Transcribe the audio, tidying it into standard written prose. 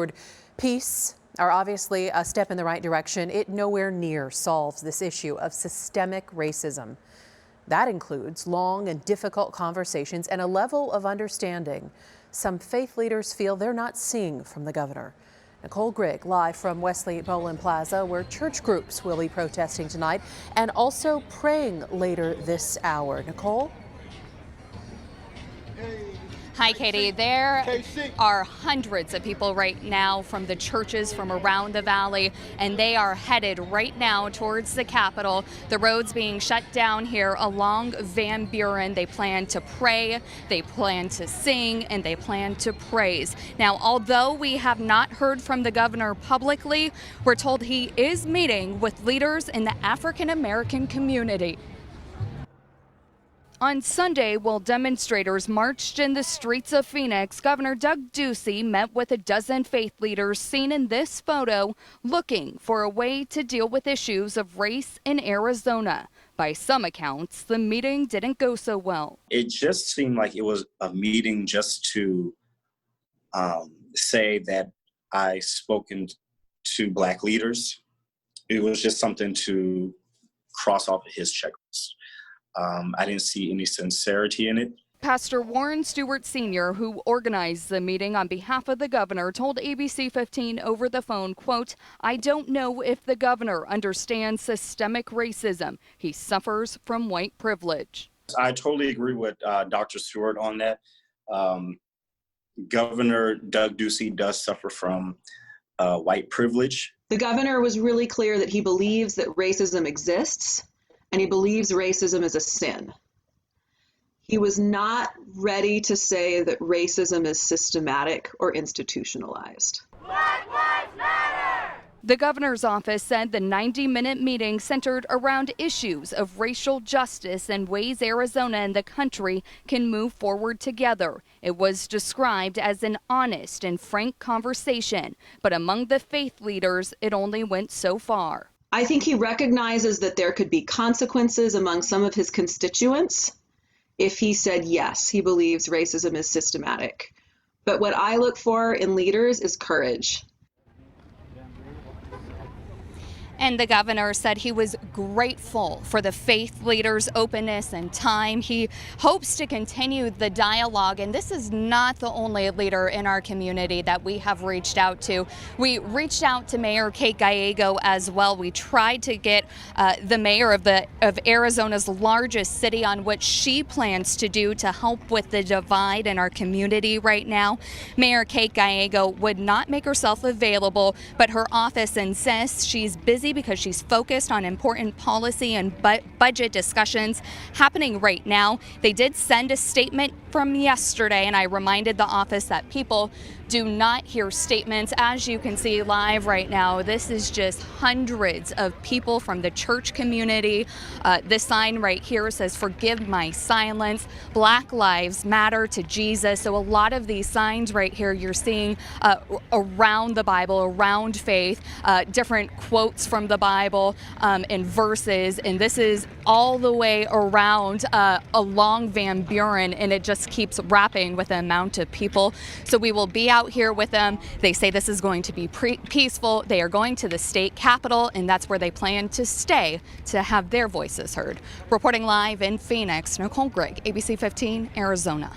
toward peace are obviously a step in the right direction. It nowhere near solves this issue of systemic racism. That includes long and difficult conversations and a level of understanding some faith leaders feel they're not seeing from the governor. Nicole Grigg live from Wesley Boland Plaza, where church groups will be protesting tonight and also praying later this hour. Nicole? Hi, Katie. There are hundreds of people right now from the churches from around the valley, and they are headed right now towards the Capitol. The roads being shut down here along Van Buren. They plan to pray, they plan to sing, and they plan to praise. Now, although we have not heard from the governor publicly, we're told he is meeting with leaders in the African American community. On Sunday, while demonstrators marched in the streets of Phoenix, Governor Doug Ducey met with a dozen faith leaders seen in this photo looking for a way to deal with issues of race in Arizona. By some accounts, the meeting didn't go so well. It just seemed like it was a meeting just to say that I spoken to Black leaders. It was just something to cross off his checklist. I didn't see any sincerity in it. Pastor Warren Stewart Sr., who organized the meeting on behalf of the governor, told ABC 15 over the phone, quote, "I don't know if the governor understands systemic racism. He suffers from white privilege." I totally agree with Dr. Stewart on that. Governor Doug Ducey does suffer from white privilege. The governor was really clear that he believes that racism exists, and he believes racism is a sin. He was not ready to say that racism is systematic or institutionalized. Black Lives Matter! The governor's office said the 90-minute meeting centered around issues of racial justice and ways Arizona and the country can move forward together. It was described as an honest and frank conversation, but among the faith leaders, it only went so far. I think he recognizes that there could be consequences among some of his constituents if he said, yes, he believes racism is systematic. But what I look for in leaders is courage. And the governor said he was grateful for the faith leaders' openness and time. He hopes to continue the dialogue, and this is not the only leader in our community that we have reached out to. We reached out to Mayor Kate Gallego as well. We tried to get the mayor of Arizona's largest city on what she plans to do to help with the divide in our community right now. Mayor Kate Gallego would not make herself available, but her office insists she's busy because she's focused on important policy and budget discussions happening right now. They did send a statement from yesterday, and I reminded the office that people do not hear statements. As you can see live right now, this is just hundreds of people from the church community. This sign right here says, "Forgive my silence. Black lives matter to Jesus." So a lot of these signs right here you're seeing around the Bible, around faith, different quotes from the Bible and verses. And this is all the way around along Van Buren, and it just keeps wrapping with the amount of people. So we will be out here with them. They say this is going to be peaceful. They are going to the state capitol, and that's where they plan to stay to have their voices heard. Reporting live in Phoenix, Nicole Grigg, ABC 15, Arizona.